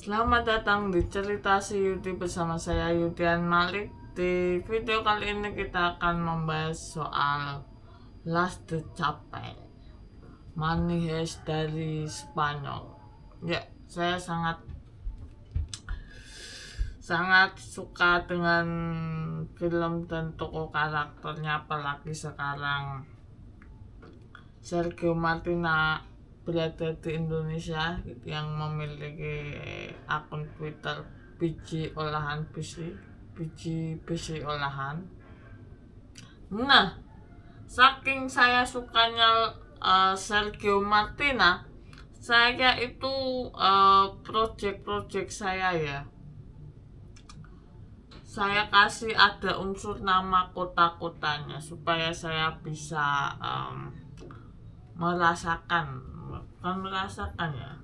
Selamat datang di Cerita Si Yuti bersama saya Yudian Malik. Di video kali ini kita akan membahas soal Las de Chapelle, Money Heist dari Spanyol. Ya, saya sangat suka dengan film dan tokoh karakternya, apalagi sekarang Sergio Martina berada di Indonesia yang memiliki akun Twitter biji olahan. Nah, saking saya sukanya Sergio Martina, saya itu project saya kasih ada unsur nama kota-kotanya supaya saya bisa merasakan ya,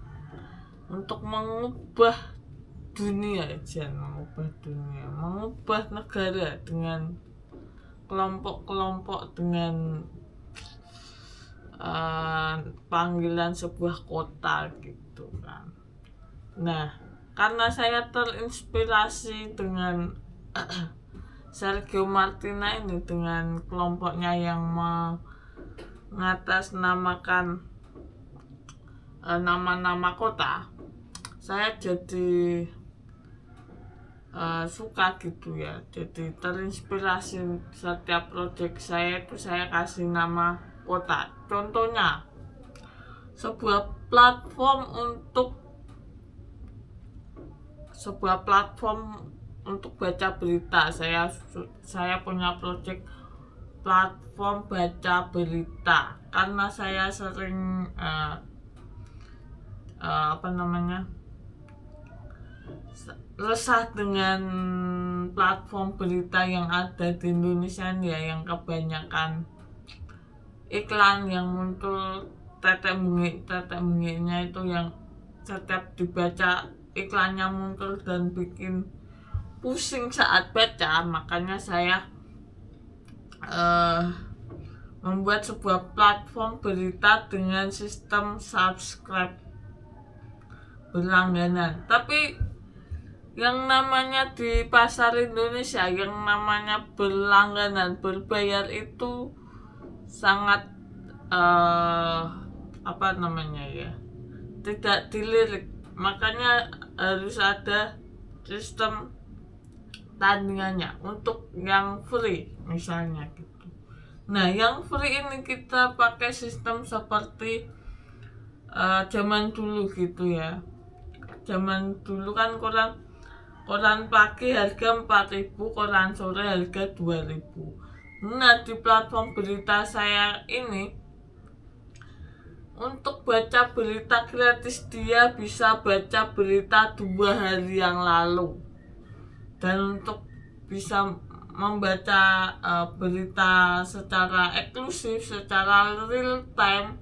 untuk mengubah mengubah negara dengan kelompok-kelompok dengan panggilan sebuah kota gitu kan. Nah, karena saya terinspirasi dengan Sergio Martina ini, dengan kelompoknya yang mengatasnamakan nama-nama kota, saya jadi suka gitu ya, jadi terinspirasi. Setiap proyek saya itu saya kasih nama kota. Contohnya sebuah platform untuk baca berita. Saya punya proyek platform baca berita karena saya sering resah dengan platform berita yang ada di Indonesia ya, yang kebanyakan iklan yang muncul tetek bengiknya itu, yang setiap dibaca iklannya muncul dan bikin pusing saat baca. Makanya saya membuat sebuah platform berita dengan sistem subscribe berlangganan. Tapi yang namanya di pasar Indonesia, yang namanya berlangganan berbayar itu sangat tidak dilirik. Makanya harus ada sistem tandingannya untuk yang free misalnya gitu. Nah, yang free ini kita pakai sistem seperti zaman dulu gitu ya. Zaman dulu kan koran pagi harga 4.000, koran sore harga 2.000. Nah, di platform berita saya ini, untuk baca berita gratis dia bisa baca berita 2 hari yang lalu. Dan untuk bisa membaca berita secara eksklusif, secara real time,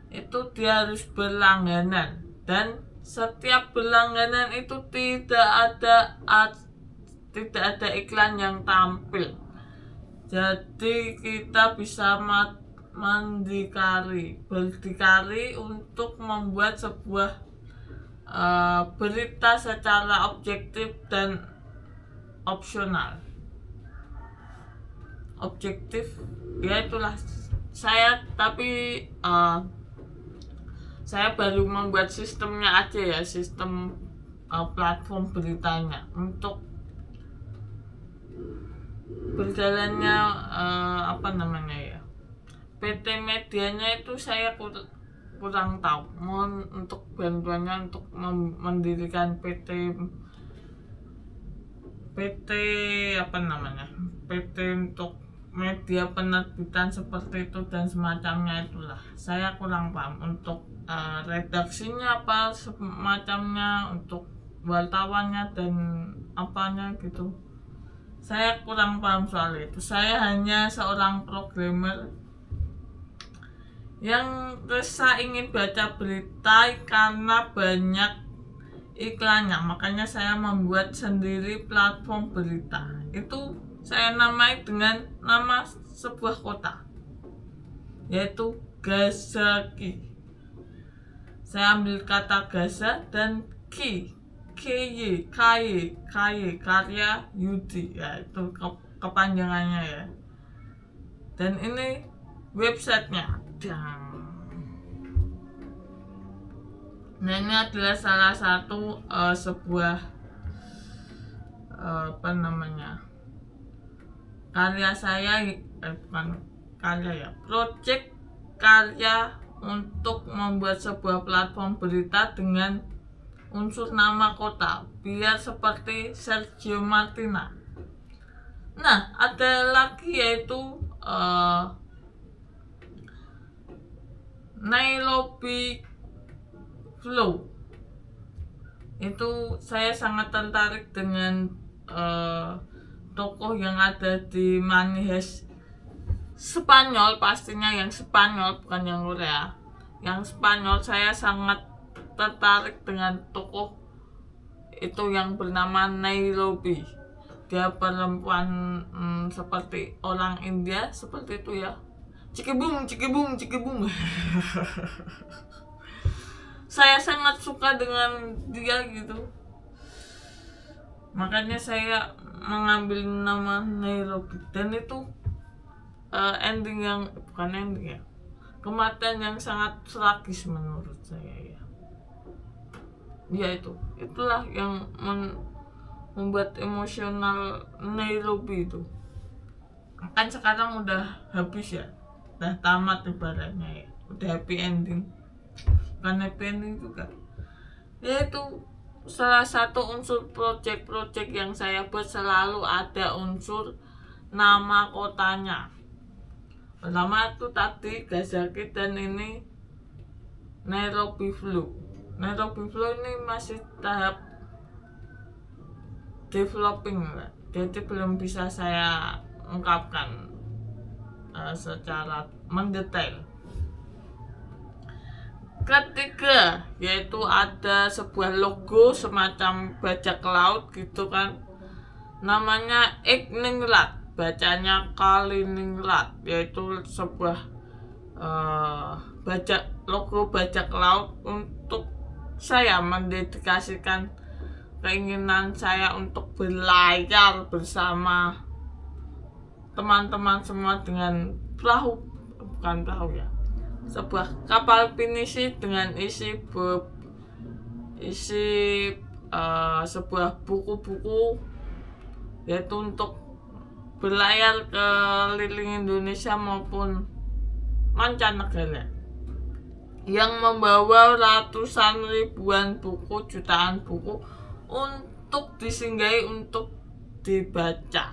itu dia harus berlangganan. Dan setiap berlangganan itu tidak ada iklan yang tampil. Jadi kita bisa berdikari untuk membuat sebuah berita secara objektif dan opsional. Objektif ya itulah saya, tapi saya baru membuat sistemnya aja ya, sistem platform beritanya. Untuk berjalannya PT medianya itu saya kurang tahu. Mohon untuk bantuannya untuk mendirikan PT untuk media penerbitan seperti itu dan semacamnya itulah. Saya kurang paham untuk redaksinya apa semacamnya, untuk wartawannya dan apanya gitu. Saya kurang paham soal itu. Saya hanya seorang programmer yang resah ingin baca berita karena banyak iklannya. Makanya saya membuat sendiri platform berita. Itu saya namai dengan nama sebuah kota, yaitu Gazaki. Saya ambil kata Gaza dan karya Yudi ya, itu kepanjangannya ya. Dan ini websitenya. Nah, ini adalah salah satu sebuah karya saya, bukan karya ya, project karya untuk membuat sebuah platform berita dengan unsur nama kota biar seperti Sergio Martina. Nah, ada lagi yaitu Nairobi Flow. Itu saya sangat tertarik dengan tokoh yang ada di Money Heist Spanyol, pastinya yang Spanyol bukan yang Korea. Yang Spanyol, saya sangat tertarik dengan tokoh itu yang bernama Nairobi. Dia perempuan seperti orang India, seperti itu ya. Cikibung. Saya sangat suka dengan dia gitu. Makanya saya mengambil nama Nairobi. Dan itu ending yang bukan ending ya, kematian yang sangat tragis menurut saya ya. Ya itulah yang membuat emosional Nairobi itu. Kan sekarang udah habis ya, udah tamat ibaratnya ya, udah happy ending. Bukan happy ending juga. Ya itu salah satu unsur project yang saya buat, selalu ada unsur nama kotanya. Pertama itu tadi Gasaki, dan ini Nairobi Flow. Nairobi Flow ini masih tahap developing, jadi belum bisa saya ungkapkan secara mendetail. Ketiga, yaitu ada sebuah logo semacam bajak laut gitu kan, namanya Igningrat, bacanya Kaliningrat, yaitu sebuah logo bajak laut untuk saya mendedikasikan keinginan saya untuk berlayar bersama teman-teman semua dengan sebuah kapal pinisi dengan isi sebuah buku-buku, yaitu untuk berlayar keliling Indonesia maupun mancanegara, yang membawa ratusan ribuan buku, jutaan buku untuk disinggahi, untuk dibaca.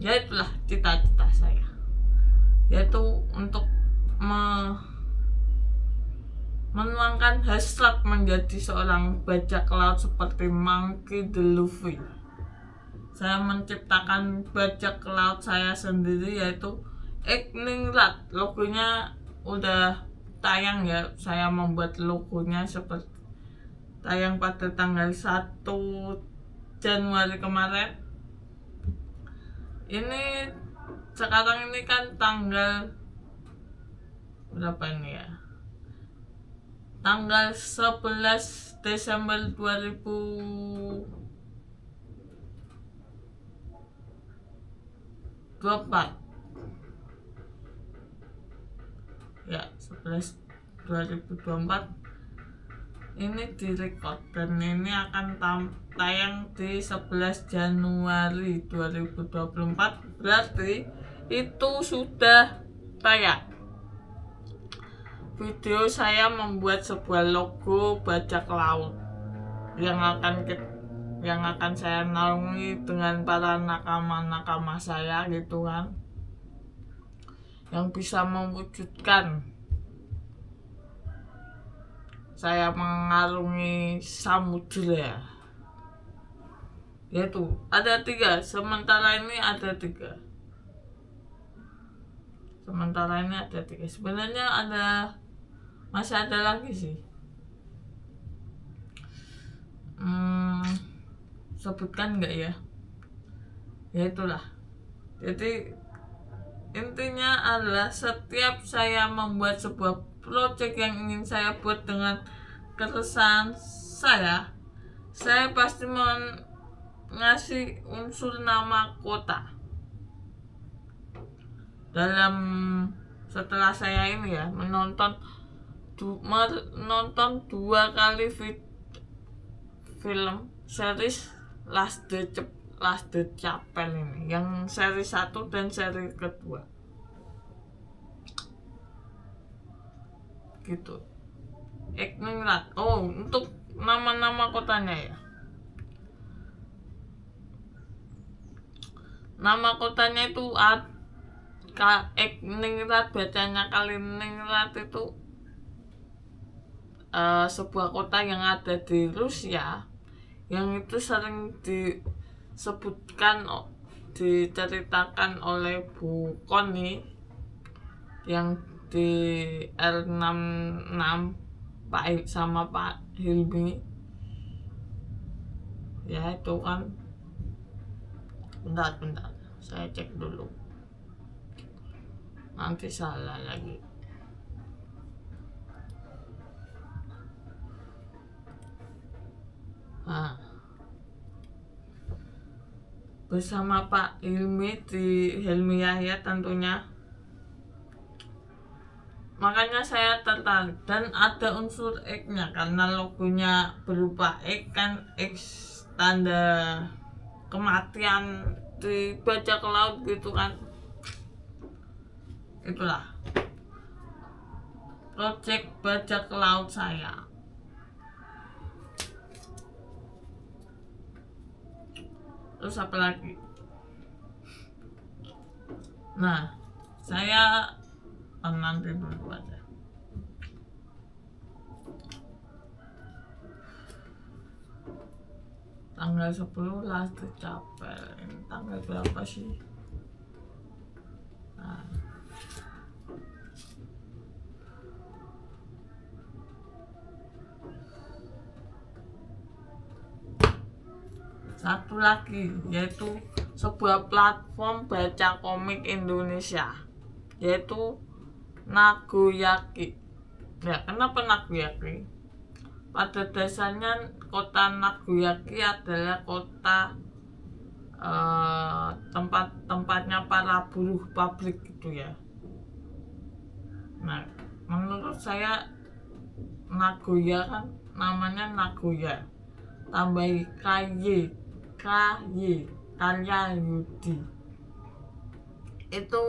Ya itulah cita-cita saya, yaitu untuk menuangkan hasrat menjadi seorang bajak laut seperti Monkey D. Luffy. Saya menciptakan bajak laut saya sendiri, yaitu Igningrat. Logonya udah tayang ya, saya membuat logonya seperti tayang pada tanggal 1 Januari kemarin. Ini sekarang ini kan tanggal berapa ini ya? Tanggal 11 Desember 2024. Ya, 11 2024 ini direkod, dan ini akan tayang di 11 Januari 2024. Berarti itu sudah tayang video saya membuat sebuah logo bajak laut yang akan saya naungi dengan para nakama saya gitu kan, yang bisa mewujudkan saya mengarungi samudera. Yaitu ada 3, sementara ini ada 3. Sebenarnya masih ada lagi sih. Sebutkan enggak ya? Ya itulah. Jadi intinya adalah setiap saya membuat sebuah project yang ingin saya buat dengan keresahan saya pasti ngasih unsur nama kota dalam setelah saya ini ya menonton 2 kali film series Last the Chapel ini, yang seri 1 dan seri kedua gitu. Ekningrat. Untuk nama-nama kotanya ya, nama kotanya itu Ekningrat, bacanya Kaliningrat. Itu sebuah kota yang ada di Rusia, yang itu sering diceritakan oleh Bu Koni yang di R66 sama Pak Hilmi ya. Itu kan bentar saya cek dulu, nanti salah lagi. Bersama Pak Hilmi di Helmi Yahya tentunya, makanya saya tertarik. Dan ada unsur X-nya karena logonya berupa X kan, X tanda kematian di bajak laut gitu kan. Itulah project bajak laut saya. Terus apa lagi? Nah, saya nanti dulu aja. Tanggal 10 Last the Chapel. Ini tanggal berapa sih? Nah. Satu lagi, yaitu sebuah platform baca komik Indonesia, yaitu Naguyaki. Ya, kenapa Naguyaki? Pada dasarnya kota Naguyaki adalah kota tempatnya para buruh pabrik gitu ya. Nah, menurut saya Nagoya kan namanya Nagoya, tambahi KY Karya Yudi, itu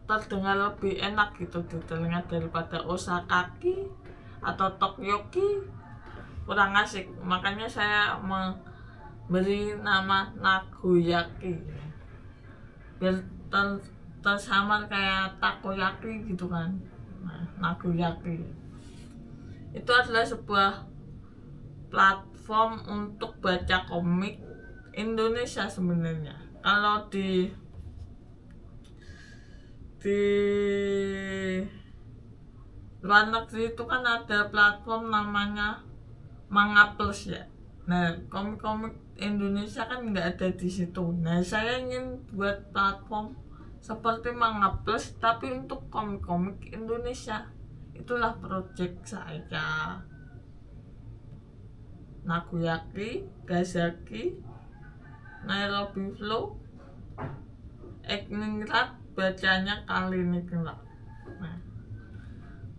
terdengar lebih enak gitu di telinga daripada Osakaki atau Tokyoki, kurang asik. Makanya saya memberi nama Naguyaki biar tersamar kayak takoyaki gitu kan. Nah, Naguyaki itu adalah sebuah platform untuk baca komik Indonesia sebenarnya. Kalau di luar negeri itu kan ada platform namanya Manga Plus ya. Nah, komik-komik Indonesia kan nggak ada di situ. Nah, saya ingin buat platform seperti Manga Plus tapi untuk komik-komik Indonesia. Itulah project saya. Naguyaki, Gazaki, Nairobi Flow, Ekningrat, bacanya Kaliningrat. Nah,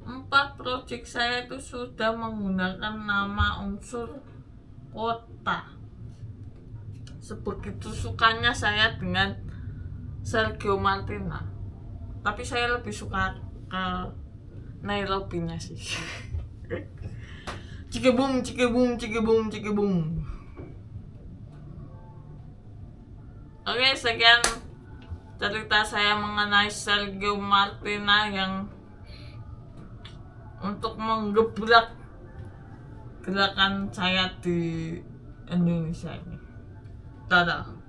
4 project saya itu sudah menggunakan nama unsur kota. Sebegitu sukanya saya dengan Sergio Martina, tapi saya lebih suka ke Nairobi-nya sih. Cikebum. Oke, sekian cerita saya mengenai Sergio Martina yang untuk menggebrak gerakan saya di Indonesia ini. Dadah.